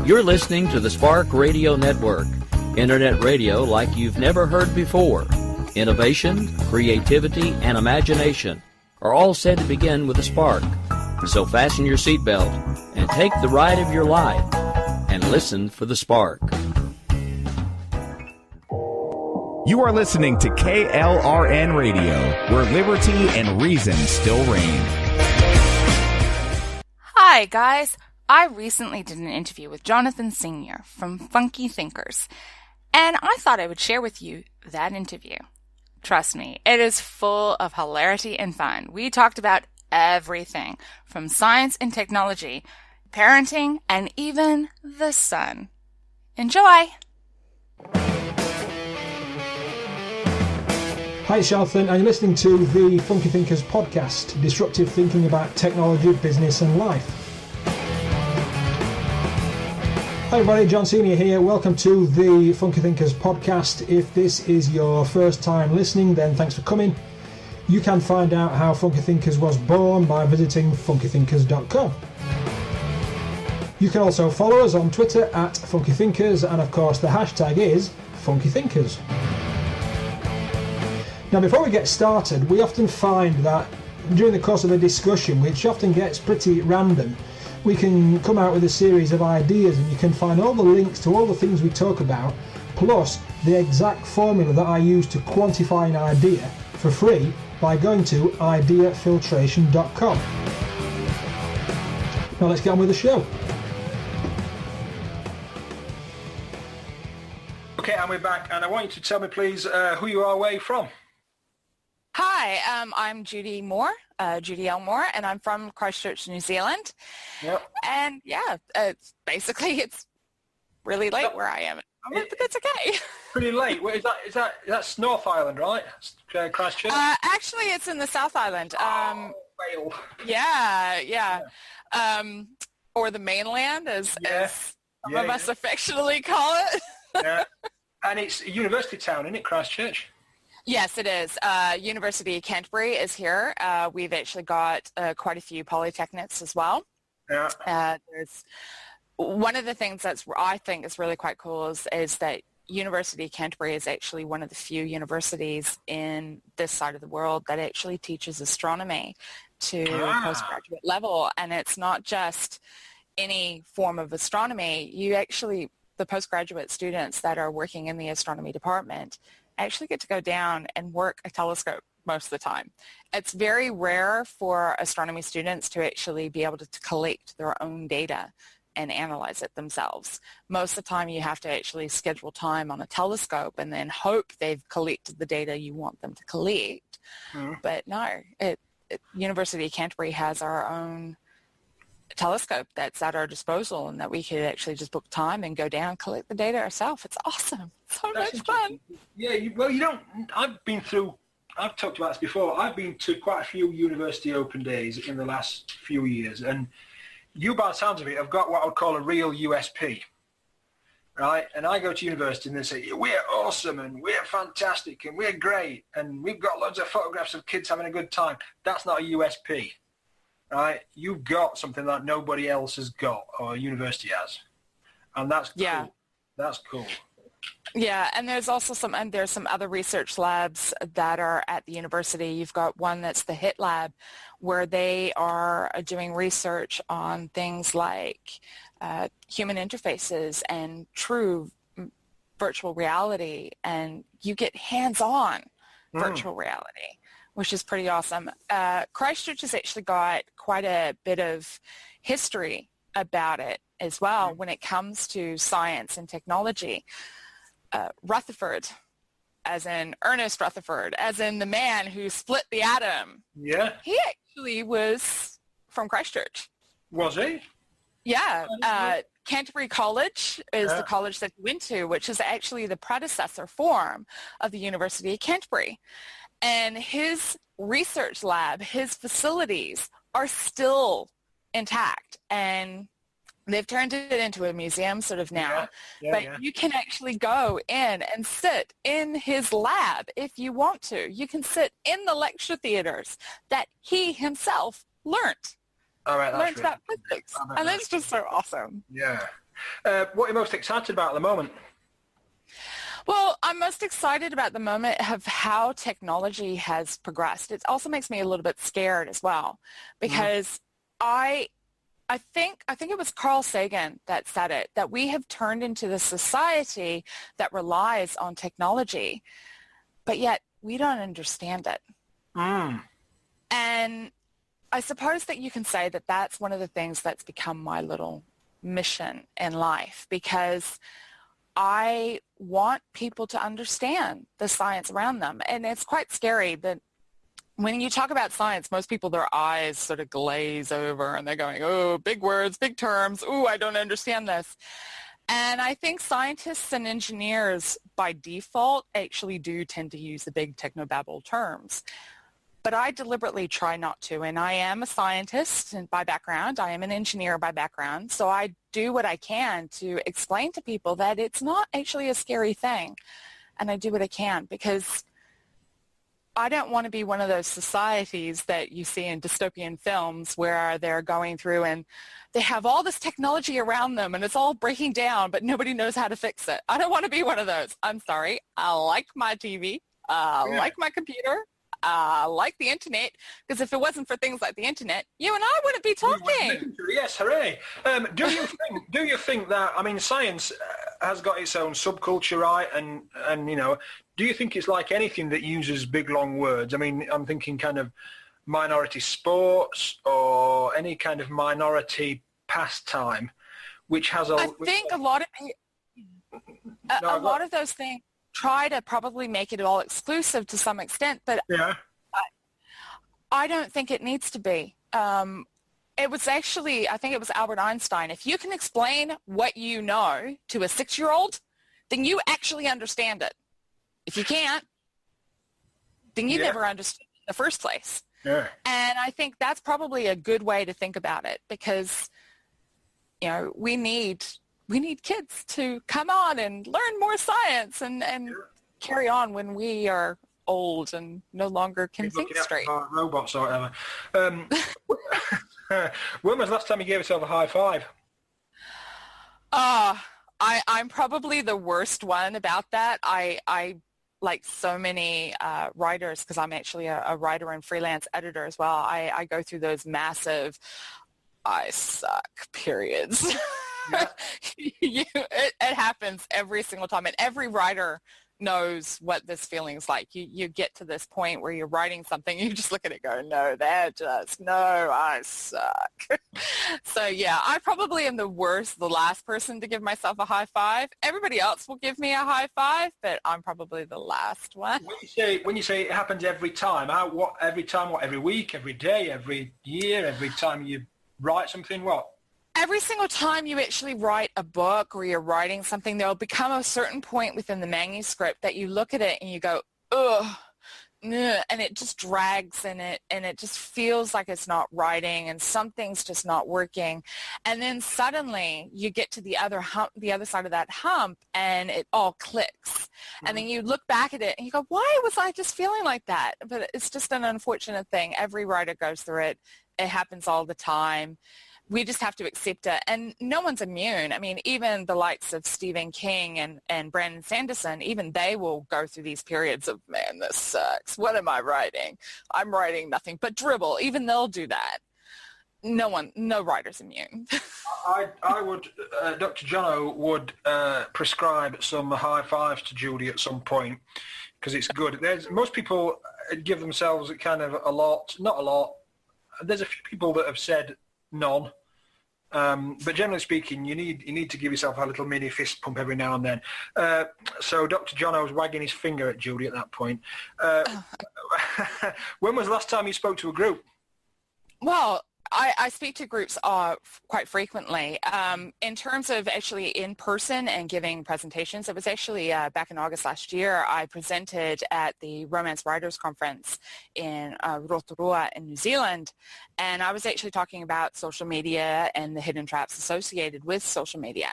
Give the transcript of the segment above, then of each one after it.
You're listening to the Spark Radio Network, internet radio like you've never heard before. Innovation, creativity, and imagination are all said to begin with a spark. So fasten your seatbelt and take the ride of your life and listen for the spark. You are listening to KLRN Radio, where liberty and reason still reign. Hi, guys. I recently did an interview with Jonathan Senior from Funky Thinkers, and I thought I would share with you that interview. Trust me, it is full of hilarity and fun. We talked about everything from science and technology, parenting, and even the sun. Enjoy! Hi, it's Jonathan, and you're listening to the Funky Thinkers podcast, disruptive thinking about technology, business, and life. Hi everybody, John Senior here. Welcome to the Funky Thinkers podcast. If this is your first time listening, then thanks for coming. You can find out how Funky Thinkers was born by visiting funkythinkers.com. You can also follow us on Twitter at Funky Thinkers, and of course the hashtag is Funky Thinkers. Now, before we get started, we often find that during the course of a discussion, which often gets pretty random, we can come out with a series of ideas, and you can find all the links to all the things we talk about, plus the exact formula that I use to quantify an idea for free by going to ideafiltration.com. Now let's get on with the show. Okay, and we're back, and I want you to tell me, please, who you are, where you're from. Hi, I'm Judy Moore, Judy L. Moore, and I'm from Christchurch, New Zealand. Yep. And yeah, it's really late where I am at the moment, but that's okay. Pretty late. Where is that? That's North Island, right? Christchurch? Actually, it's in the South Island. Whale. Yeah. Or the mainland, as some of us affectionately call it. Yeah. And it's a university town, isn't it, Christchurch? Yes, it is. University of Canterbury is here. We've actually got quite a few polytechnics as well. Yeah. There's one of the things I think is really quite cool is that University of Canterbury is actually one of the few universities in this side of the world that actually teaches astronomy to postgraduate level. And it's not just any form of astronomy. The postgraduate students that are working in the astronomy department actually get to go down and work a telescope most of the time. It's very rare for astronomy students to actually be able to collect their own data and analyze it themselves. Most of the time you have to actually schedule time on a telescope and then hope they've collected the data you want them to collect. Mm-hmm. But no, University of Canterbury has our own telescope that's at our disposal, and that we could actually just book time and go down, collect the data ourselves. It's awesome. So much fun. Yeah, I've talked about this before. I've been to quite a few university open days in the last few years, and you, by the sounds of it, have got what I would call a real USP, right? And I go to university and they say, we're awesome and we're fantastic and we're great and we've got loads of photographs of kids having a good time. That's not a USP. Right, you've got something that nobody else has got, or a university has, and that's cool. Yeah. That's cool. Yeah, and there's some other research labs that are at the university. You've got one that's the HIT lab, where they are doing research on things like human interfaces and true virtual reality, and you get hands-on virtual reality, which is pretty awesome. Christchurch has actually got quite a bit of history about it as well when it comes to science and technology. Rutherford, as in Ernest Rutherford, as in the man who split the atom. Yeah. He actually was from Christchurch. Was he? Yeah. Canterbury College is the college that he went to, which is actually the predecessor form of the University of Canterbury. And his research lab, his facilities are still intact, and they've turned it into a museum sort of now. You can actually go in and sit in his lab if you want to. You can sit in the lecture theaters that he himself learned. All right, learned about physics. And it's just so awesome. Yeah. What are you most excited about at the moment? Well, I'm most excited about the moment of how technology has progressed. It also makes me a little bit scared as well, because I think it was Carl Sagan that said it, that we have turned into the society that relies on technology, but yet we don't understand it. And I suppose that you can say that that's one of the things that's become my little mission in life, because I want people to understand the science around them. And it's quite scary that when you talk about science, most people, their eyes sort of glaze over and they're going, oh, big words, big terms. Oh, I don't understand this. And I think scientists and engineers by default actually do tend to use the big technobabble terms. But I deliberately try not to. And I am a scientist by background. I am an engineer by background. So I do what I can to explain to people that it's not actually a scary thing. And I do what I can, because I don't want to be one of those societies that you see in dystopian films where they're going through and they have all this technology around them and it's all breaking down, but nobody knows how to fix it. I don't want to be one of those. I'm sorry. I like my TV. I like my computer. Like the internet, because if it wasn't for things like the internet, you and I wouldn't be talking. Yes, hooray! Do you think that, I mean, science has got its own subculture, right? And do you think it's like anything that uses big long words? I mean, I'm thinking kind of minority sports or any kind of minority pastime, which has a. I think a lot of those things try to probably make it all exclusive to some extent, but I don't think it needs to be. It was actually, I think it was Albert Einstein. If you can explain what you know to a 6-year-old, then you actually understand it. If you can't, then you never understood it in the first place. Yeah. And I think that's probably a good way to think about it, because, we need kids to come on and learn more science and carry on when we are old and no longer can think straight. Robots or whatever. When was the last time you gave yourself a high five? I'm probably the worst one about that. I like so many writers, because I'm actually a writer and freelance editor as well. I go through those massive I suck periods. Yeah. It happens every single time, and every writer knows what this feeling is like. You get to this point where you're writing something, you just look at it and go, no, I suck. So yeah, I probably am the last person to give myself a high five. Everybody else will give me a high five, but I'm probably the last one. When you say it happens every time, every week, every day, every year, every time you write something, what? Every single time you actually write a book or you're writing something, there'll become a certain point within the manuscript that you look at it and you go, ugh, and it just drags and it just feels like it's not writing and something's just not working. And then suddenly you get to the other side of that hump, and it all clicks. Mm-hmm. And then you look back at it and you go, why was I just feeling like that? But it's just an unfortunate thing. Every writer goes through it. It happens all the time. We just have to accept it. And no one's immune. I mean, even the likes of Stephen King and Brandon Sanderson, even they will go through these periods of, man, this sucks. What am I writing? I'm writing nothing but dribble. Even they'll do that. No writer's immune. I would, Dr. Jono would prescribe some high fives to Judy at some point, because it's good. Most people give themselves kind of not a lot. There's a few people that have said none. But generally speaking, you need to give yourself a little mini fist pump every now and then. So Dr. Jono was wagging his finger at Judy at that point. When was the last time you spoke to a group? Well, I speak to groups quite frequently. In terms of actually in person and giving presentations, it was actually back in August last year, I presented at the Romance Writers Conference in Rotorua in New Zealand, and I was actually talking about social media and the hidden traps associated with social media.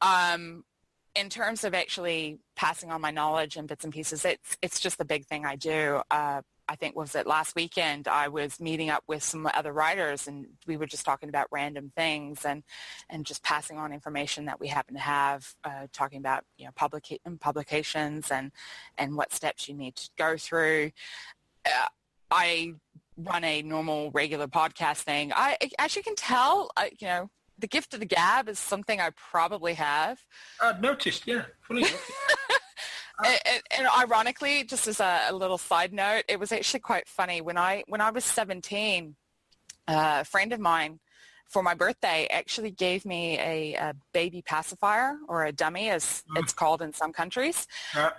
In terms of actually passing on my knowledge and bits and pieces, it's just the big thing I do. I think was it last weekend, I was meeting up with some other writers, and we were just talking about random things and just passing on information that we happen to have, talking about, publications and what steps you need to go through. I run a normal, regular podcast thing. As you can tell, the gift of the gab is something I probably have. I've noticed, yeah. Fully noticed. And ironically, just as a little side note, it was actually quite funny. When I was 17, a friend of mine, for my birthday, actually gave me a baby pacifier, or a dummy, as it's called in some countries.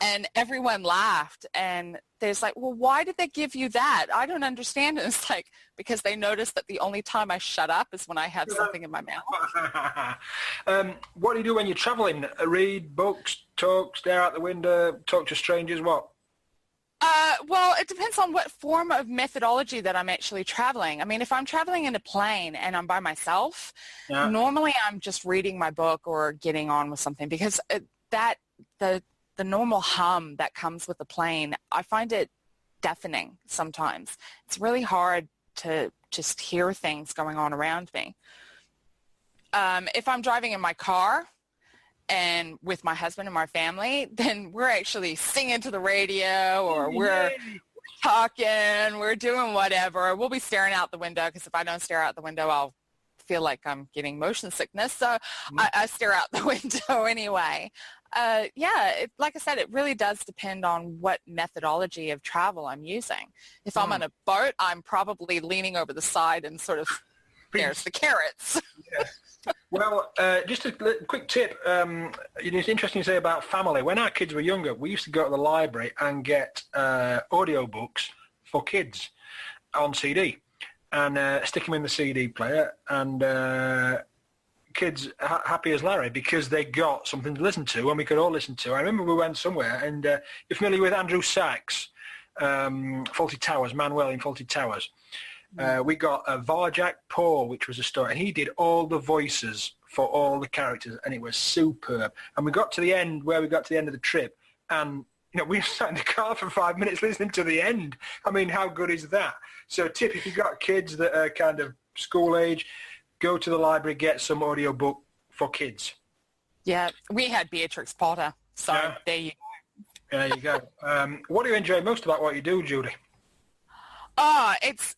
And everyone laughed. And there's like, well, why did they give you that? I don't understand. And it's like, because they noticed that the only time I shut up is when I have something in my mouth. What do you do when you're traveling? Read books, talk, stare out the window, talk to strangers, what? Well, it depends on what form of methodology that I'm actually traveling. I mean, if I'm traveling in a plane and I'm by myself, normally I'm just reading my book or getting on with something, because the normal hum that comes with the plane, I find it deafening sometimes. It's really hard to just hear things going on around me. If I'm driving in my car and with my husband and my family, then we're actually singing to the radio, or we're talking, we're doing whatever. We'll be staring out the window, because if I don't stare out the window, I'll feel like I'm getting motion sickness. So I stare out the window anyway. Like I said, it really does depend on what methodology of travel I'm using. If I'm on a boat, I'm probably leaning over the side and sort of, there's the carrots. Yeah. Well, just a quick tip. It's interesting to say about family. When our kids were younger, we used to go to the library and get audiobooks for kids on CD and stick them in the CD player, and kids happy as Larry, because they got something to listen to and we could all listen to. I remember we went somewhere, and you're familiar with Andrew Sachs, Fawlty Towers, Manuel in Fawlty Towers. We got Varjak Paul, which was a story, and he did all the voices for all the characters, and it was superb. And we got to the end, where we got to the end of the trip, and we sat in the car for 5 minutes listening to the end. I mean, how good is that? So tip, if you've got kids that are kind of school age, go to the library, get some audiobook for kids. Yeah, we had Beatrix Potter, so there you go. There you go. What do you enjoy most about what you do, Judy? It's...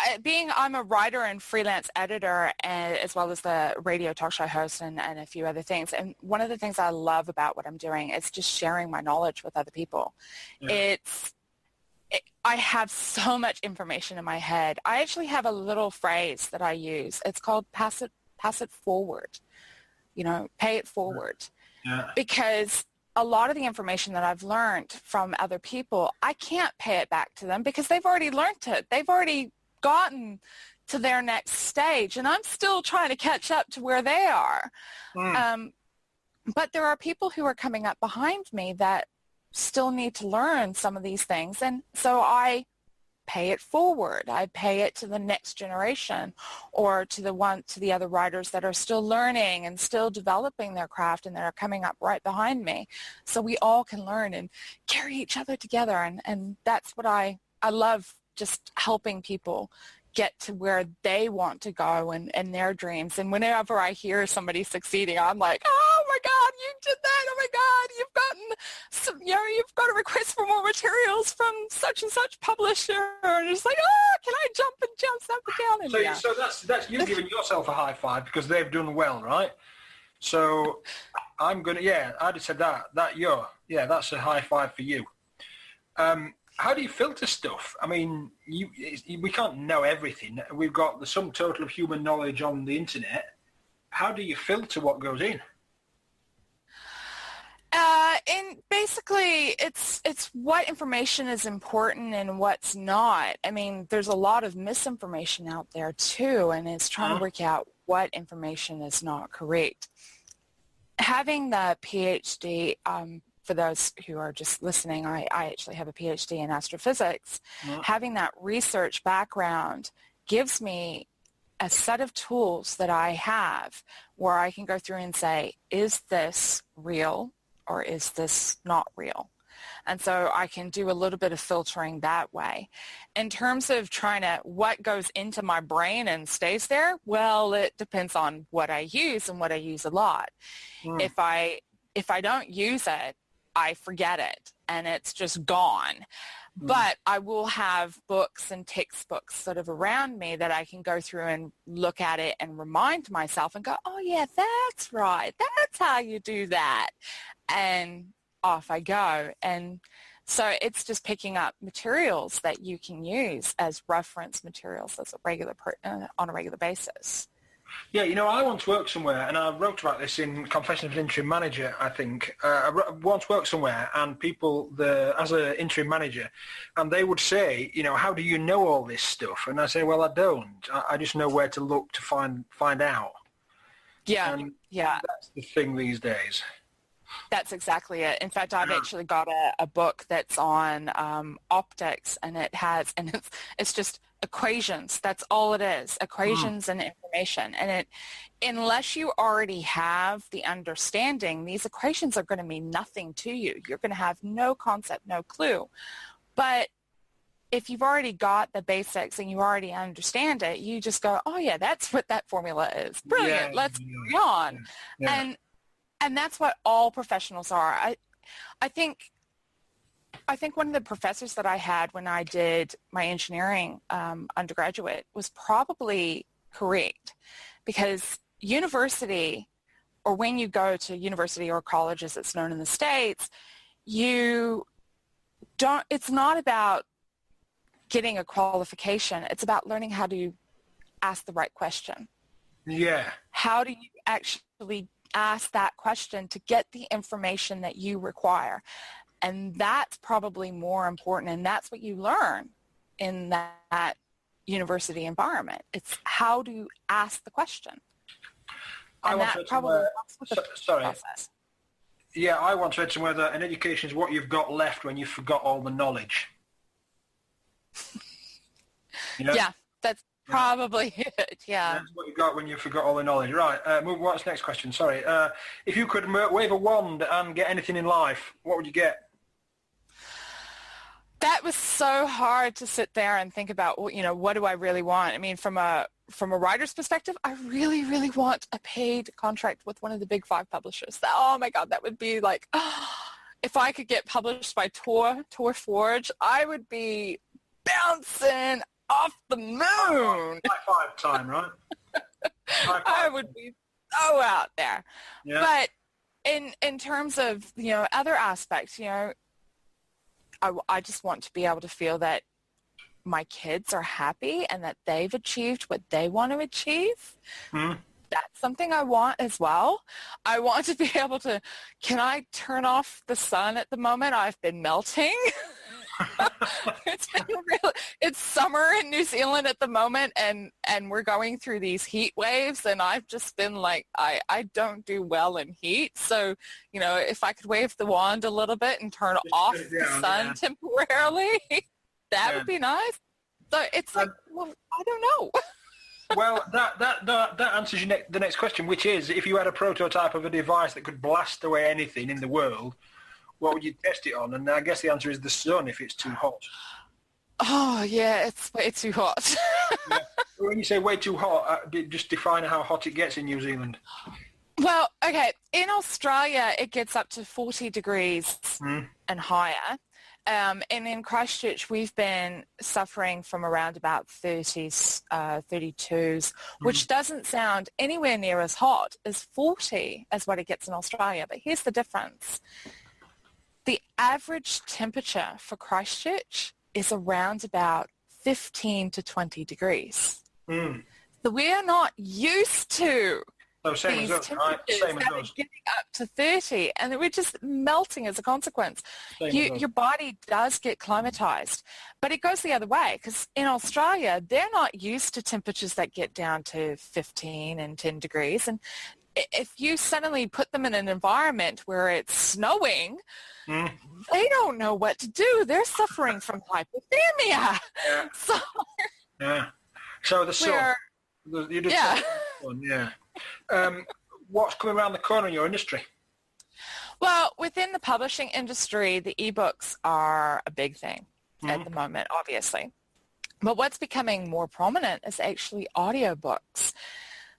I'm a writer and freelance editor, as well as the radio talk show host and a few other things. And one of the things I love about what I'm doing is just sharing my knowledge with other people. Yeah. I have so much information in my head. I actually have a little phrase that I use. It's called pass it forward. Pay it forward. Yeah. Because a lot of the information that I've learned from other people, I can't pay it back to them because they've already learned it. They've already gotten to their next stage, and I'm still trying to catch up to where they are. But there are people who are coming up behind me that still need to learn some of these things, and so I pay it forward. I pay it to the next generation, or to the other writers that are still learning and still developing their craft and that are coming up right behind me, so we all can learn and carry each other together. And that's what I love, just helping people get to where they want to go and their dreams. And whenever I hear somebody succeeding, I'm like, oh my God, you did that. Oh my God, you've got a request for more materials from such and such publisher. And it's like, can I jump up and down? And so that's you giving yourself a high five because they've done well, right? So I'm going to, I just said that's a high five for you. How do you filter stuff? I mean, we can't know everything. We've got the sum total of human knowledge on the internet. How do you filter what goes in? And basically, it's what information is important and what's not. I mean, there's a lot of misinformation out there too, and it's trying to work out what information is not correct. Having the PhD, for those who are just listening, I actually have a PhD in astrophysics. Having that research background gives me a set of tools that I have where I can go through and say, is this real or is this not real? And so I can do a little bit of filtering that way. In terms of what goes into my brain and stays there, well, it depends on what I use and what I use a lot. If I don't use it, I forget it and it's just gone. But I will have books and textbooks sort of around me that I can go through and look at it and remind myself and go, oh, yeah, that's right. That's how you do that. And off I go. And so it's just picking up materials that you can use as reference materials as on a regular basis. Yeah, I once worked somewhere, and I wrote about this in Confessions of an Interim Manager, I think. I once worked somewhere, and people, as an interim manager, and they would say, how do you know all this stuff? And I say, well, I don't. I just know where to look to find out. Yeah, and yeah. That's the thing these days. That's exactly it. In fact, I've actually got a book that's on optics, and it's just equations. That's all it is, equations and information. And unless you already have the understanding, these equations are going to mean nothing to you. You're going to have no concept, no clue. But if you've already got the basics and you already understand it, you just go, oh, yeah, that's what that formula is. Brilliant. Let's carry on. Yeah. And that's what all professionals are. I think one of the professors that I had when I did my engineering undergraduate was probably correct, because university, or when you go to university or college as it's known in the States, it's not about getting a qualification. It's about learning how to ask the right question. Yeah. How do you actually ask that question to get the information that you require? And that's probably more important, and that's what you learn in that university environment. It's how to ask the question. And that probably helps with the process. Yeah, I once read somewhere that an education is what you've got left when you've forgot all the knowledge. Yeah, that's probably it, yeah. That's what you got when you forgot all the knowledge. Right, what's the next question? Sorry. If you could wave a wand and get anything in life, what would you get? That was so hard to sit there and think about, what do I really want? I mean, from a writer's perspective, I really, really want a paid contract with one of the big 5 publishers. Oh my God, that would be like, if I could get published by Tor Forge, I would be bouncing off the moon. High 5 time, right? I would be so out there. Yeah. But in terms of, other aspects, I just want to be able to feel that my kids are happy and that they've achieved what they want to achieve. That's something I want as well. I want to be able to, can I turn off the sun at the moment? I've been melting. It's summer in New Zealand at the moment, and we're going through these heat waves, and I've just been like, I don't do well in heat. So, if I could wave the wand a little bit and turn off the sun temporarily, that would be nice. So it's like, well, I don't know. Well, that answers the next question, which is, if you had a prototype of a device that could blast away anything in the world, what would you test it on? And I guess the answer is the sun if it's too hot. Oh, yeah, it's way too hot. Yeah. When you say way too hot, just define how hot it gets in New Zealand. Well, okay, in Australia, it gets up to 40 degrees and higher. And in Christchurch, we've been suffering from around about 30s, 32s, which doesn't sound anywhere near as hot as 40 as what it gets in Australia. But here's the difference. The average temperature for Christchurch is around about 15 to 20 degrees. So we're not used to these temperatures that are getting up to 30, and we're just melting as a consequence. Your body does get climatized, but it goes the other way, because in Australia, they're not used to temperatures that get down to 15 and 10 degrees. And if you suddenly put them in an environment where it's snowing, they don't know what to do. They're suffering from hypothermia. Yeah. So the sun. You just sun, yeah. What's coming around the corner in your industry? Well, within the publishing industry, the ebooks are a big thing at the moment, obviously. But what's becoming more prominent is actually audiobooks.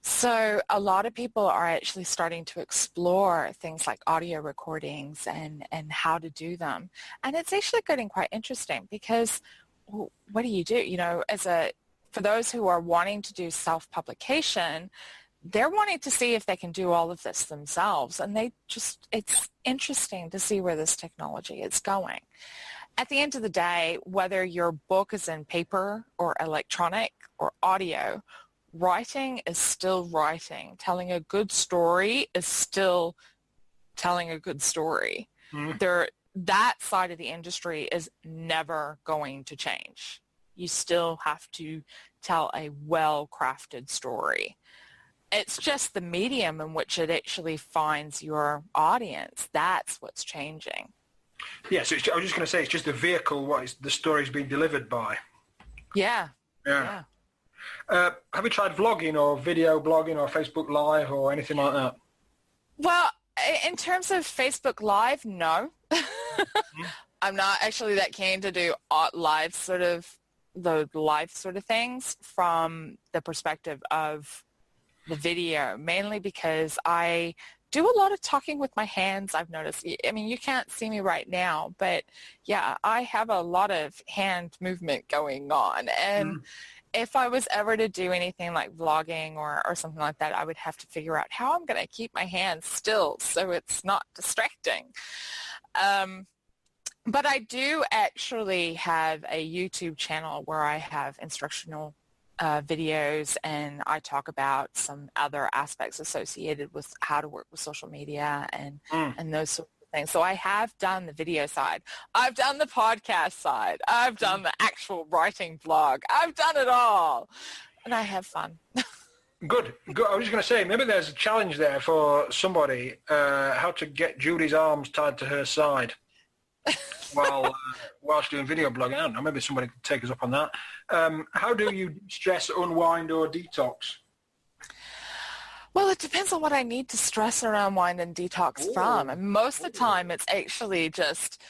So a lot of people are actually starting to explore things like audio recordings and how to do them. And it's actually getting quite interesting because what do? You know, for those who are wanting to do self-publication, they're wanting to see if they can do all of this themselves. And it's interesting to see where this technology is going. At the end of the day, whether your book is in paper or electronic or audio, writing is still writing. Telling a good story is still telling a good story. That side of the industry is never going to change. You still have to tell a well-crafted story. It's just the medium in which it actually finds your audience. That's what's changing. Yes, I was just going to say, it's just the vehicle the story's being delivered by. Yeah. Have you tried vlogging or video blogging or Facebook Live or anything like that? Well, in terms of Facebook Live, no. I'm not actually that keen to do the live sort of things from the perspective of the video, mainly because I do a lot of talking with my hands, I've noticed. I mean, you can't see me right now, but yeah, I have a lot of hand movement going on. And if I was ever to do anything like vlogging or something like that, I would have to figure out how I'm going to keep my hands still so it's not distracting. But I do actually have a YouTube channel where I have instructional videos, and I talk about some other aspects associated with how to work with social media and those sorts of things. So I have done the video side. I've done the podcast side. I've done the actual writing blog. I've done it all. And I have fun. Good. I was just going to say, maybe there's a challenge there for somebody, how to get Judy's arms tied to her side while she's doing video blogging. I don't know, maybe somebody could take us up on that. How do you stress, unwind, or detox? Well, it depends on what I need to stress or unwind and detox from. And most of the time, it's actually just,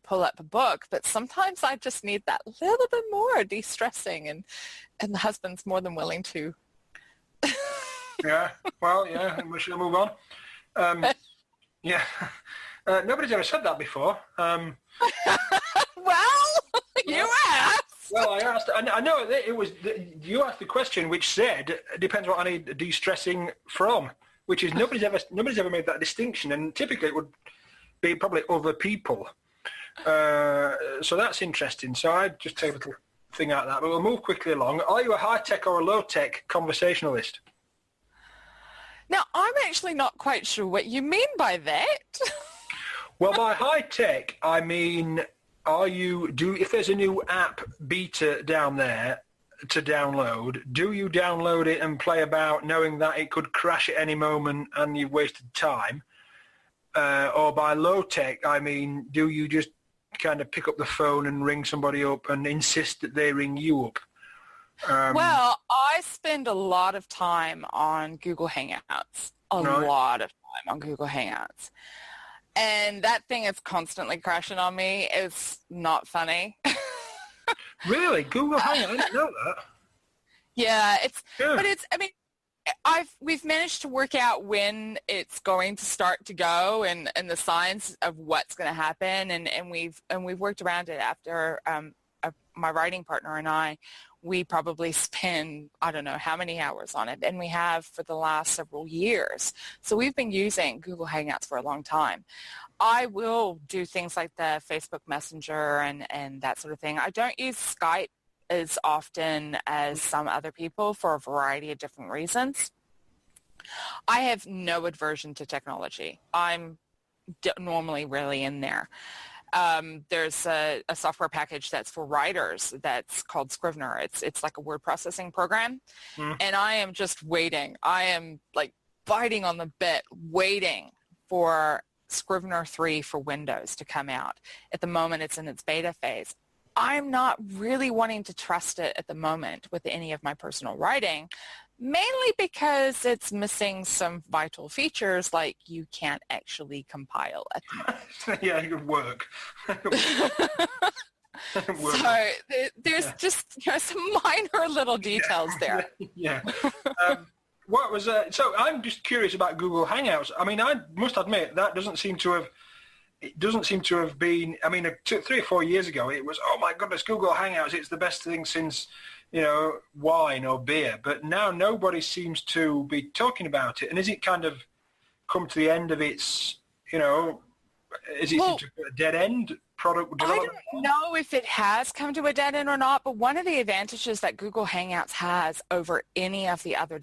pull up a book. But sometimes I just need that little bit more de-stressing, and the husband's more than willing to. Yeah. Well, yeah. We should move on. Yeah. Nobody's ever said that before. Well, you asked. Well, I asked. I know it was you asked the question, which said depends what I need de-stressing from, which is nobody's ever made that distinction, and typically it would be probably other people. So that's interesting. So I just take a little thing out of that, but we'll move quickly along. Are you a high-tech or a low-tech conversationalist? Now, I'm actually not quite sure what you mean by that. Well, by high-tech, I mean, if there's a new app beta down there to download, do you download it and play about knowing that it could crash at any moment and you've wasted time? Or by low-tech, I mean, do you just kind of pick up the phone and ring somebody up and insist that they ring you up? Well, I spend a lot of time on Google Hangouts, lot of time on Google Hangouts. And that thing is constantly crashing on me. It's not funny. Really? Google Hangout? I didn't know that. Yeah, we've managed to work out when it's going to start to go and the signs of what's going to happen. And we've worked around it after my writing partner and I. We probably spend, I don't know how many hours on it, and we have for the last several years. So we've been using Google Hangouts for a long time. I will do things like the Facebook Messenger and that sort of thing. I don't use Skype as often as some other people for a variety of different reasons. I have no aversion to technology. I'm normally really in there. There's a software package that's for writers that's called Scrivener. It's like a word processing program. And I am just waiting. I am like biting on the bit, waiting for Scrivener 3 for Windows to come out. At the moment, it's in its beta phase. I'm not really wanting to trust it at the moment with any of my personal writing, mainly because it's missing some vital features, like you can't actually compile at the moment. Yeah, it could work. So there's just some minor little details there. Yeah. What was so I'm just curious about Google Hangouts. I mean, I must admit that doesn't seem to have been. I mean, 3 or 4 years ago, it was, oh my goodness, Google Hangouts, it's the best thing since wine or beer. But now nobody seems to be talking about it. And is it kind of come to the end of its, is it a dead end? Product development? I don't know if it has come to a dead end or not, but one of the advantages that Google Hangouts has over any of the other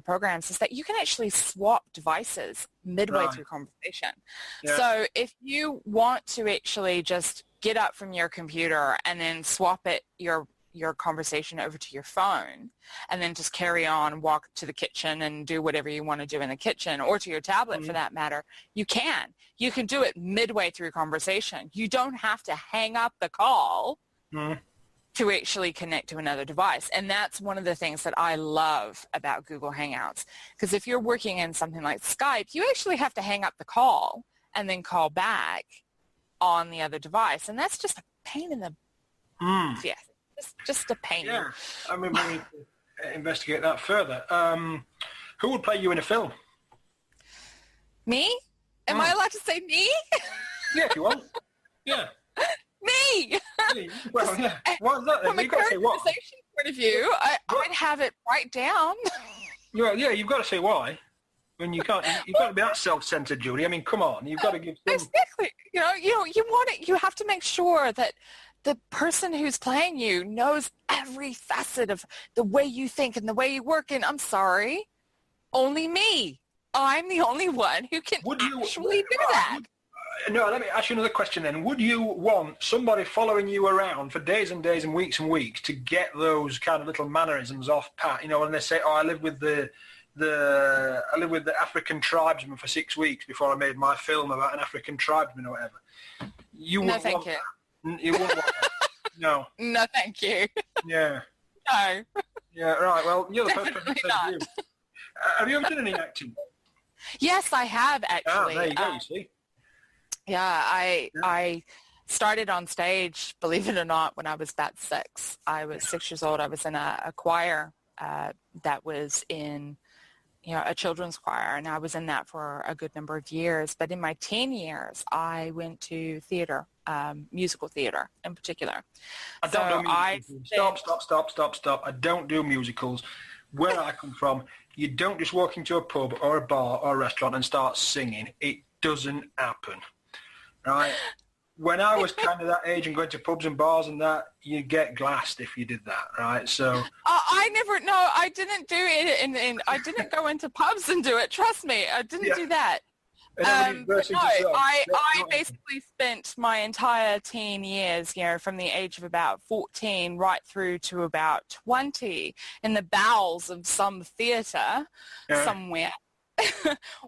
programs is that you can actually swap devices midway through conversation. Yeah. So if you want to actually just get up from your computer and then swap your conversation over to your phone and then just carry on, walk to the kitchen and do whatever you want to do in the kitchen, or to your tablet for that matter, you can do it midway through conversation. You don't have to hang up the call to actually connect to another device. And that's one of the things that I love about Google Hangouts, because if you're working in something like Skype, you actually have to hang up the call and then call back on the other device, and that's just a pain in the just a pain. Yeah, I mean, we need to investigate that further. Who would play you in a film? Me? Am I allowed to say me? Yeah, if you want. Yeah. Me! Well, yeah. What's that then? From a conversation point of view, I'd have it right down. Yeah, you've got to say why. I mean, you've got to be that self-centered, Judy. I mean, come on, you've got to give some... Exactly. You want it. You have to make sure that the person who's playing you knows every facet of the way you think and the way you work. And I'm sorry, only me. I'm the only one who can actually do that. No, let me ask you another question then. Would you want somebody following you around for days and days and weeks to get those kind of little mannerisms off pat? When they say, "Oh, I lived with the African tribesman for 6 weeks before I made my film about an African tribesman," or whatever. No, thank you. You wouldn't want that. No. No, thank you. Yeah. No. Yeah, right. Well, you're the first person to not. do. Have you ever done any acting? Yes, I have, actually. There you go, you see. Yeah, I started on stage, believe it or not, when I was about 6. I was 6 years old. I was in a choir that was in a children's choir, and I was in that for a good number of years. But in my teen years, I went to theater, musical theater in particular. I don't do musicals. Stop. I don't do musicals. Where I come from, you don't just walk into a pub or a bar or a restaurant and start singing. It doesn't happen, right? When I was kind of that age and going to pubs and bars and that, you get glassed if you did that, right? So I didn't do it, and I didn't go into pubs and do it. Trust me, I didn't do that. But no, I basically spent my entire teen years, from the age of about 14 right through to about 20 in the bowels of some theater somewhere.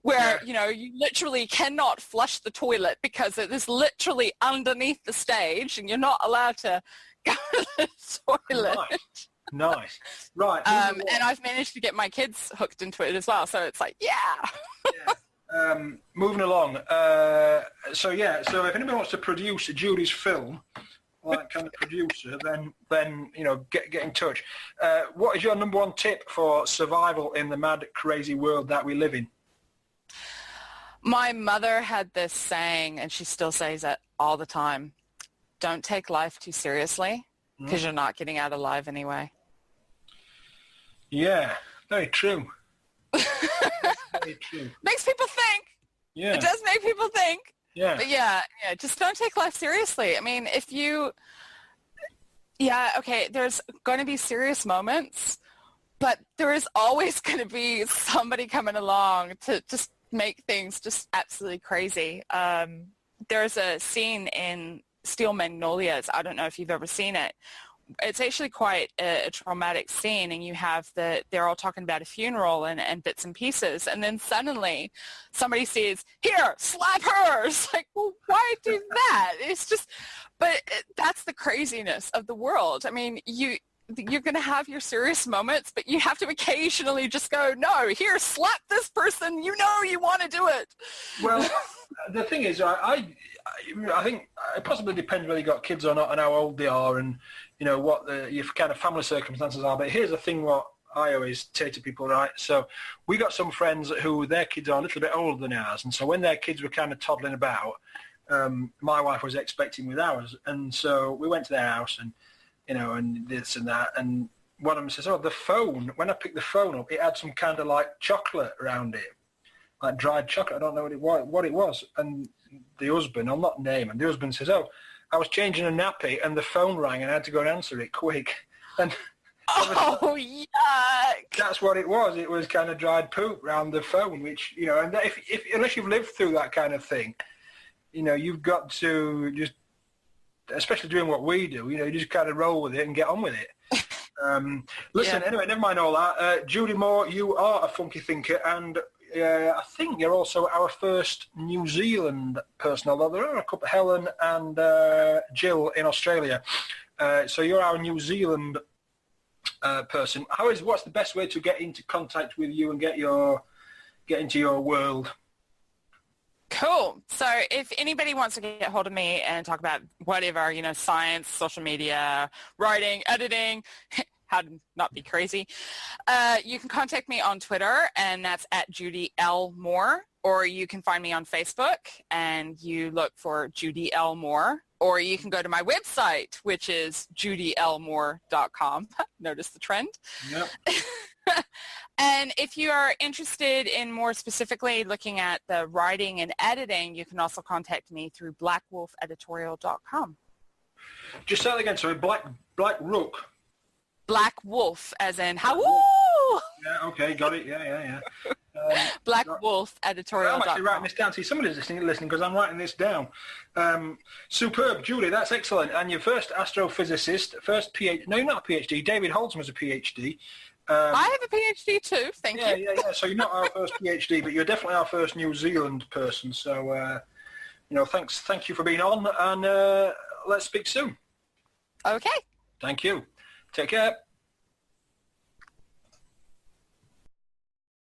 Where you literally cannot flush the toilet because it is literally underneath the stage and you're not allowed to go to the toilet. Nice. Right. And I've managed to get my kids hooked into it as well, so it's like moving along. So if anybody wants to produce Judy's film, like kind of producer, then get in touch. What is your number one tip for survival in the mad, crazy world that we live in? My mother had this saying, and she still says it all the time: don't take life too seriously, because you're not getting out alive anyway. Yeah, very true. Very true. Makes people think. Yeah. It does make people think. Yeah. But just don't take life seriously. I mean, there's going to be serious moments, but there is always going to be somebody coming along to just make things just absolutely crazy. There's a scene in Steel Magnolias. I don't know if you've ever seen it. It's actually quite a traumatic scene, and you have they're all talking about a funeral and bits and pieces, and then suddenly somebody says, "Here, slap her." It's like, well, why do that? It's just, but that's the craziness of the world. I mean, you're going to have your serious moments, but you have to occasionally just go, no, here, slap this person. You know you want to do it. Well, the thing is, I think it possibly depends whether you've got kids or not and how old they are and, you know, what your kind of family circumstances are. But here's the thing what I always say to people, right? So we got some friends who their kids are a little bit older than ours. And so when their kids were kind of toddling about, my wife was expecting with ours. And so we went to their house and, you know, and this and that. And one of them says, oh, the phone, when I picked the phone up, it had some kind of like chocolate around it, like dried chocolate. I don't know what it was. And the husband, I'll not name him, the husband says, oh, I was changing a nappy and the phone rang and I had to go and answer it quick. And oh, yuck. That's what it was. It was kind of dried poop around the phone, which, you know, and if unless you've lived through that kind of thing, you know, you've got to just, especially doing what we do, you know, you just kind of roll with it and get on with it. Listen, anyway, never mind all that. Judy Moore, you are a funky thinker, and I think you're also our first New Zealand person, although there are a couple, Helen and Jill in Australia. So you're our New Zealand person. What's the best way to get into contact with you and get into your world? Cool. So if anybody wants to get hold of me and talk about whatever, you know, science, social media, writing, editing, how to not be crazy, you can contact me on Twitter, and that's at Judy L. Moore, or you can find me on Facebook and you look for Judy L. Moore, or you can go to my website, which is judylmoore.com. Notice the trend. Yep. And if you are interested in more specifically looking at the writing and editing, you can also contact me through blackwolfeditorial.com. Just say that again, sorry. Black Rook. Black Wolf, as in, how? Yeah, okay, got it. Yeah. blackwolfeditorial.com. I'm actually writing this down. See, somebody's listening because I'm writing this down. Superb, Julie, that's excellent. And your first astrophysicist, first PhD. No, you're not a PhD. David Holtzman's a PhD. I have a PhD too, thank you. Yeah. So you're not our first PhD, but you're definitely our first New Zealand person. So, you know, thank you for being on, and let's speak soon. Okay. Thank you. Take care.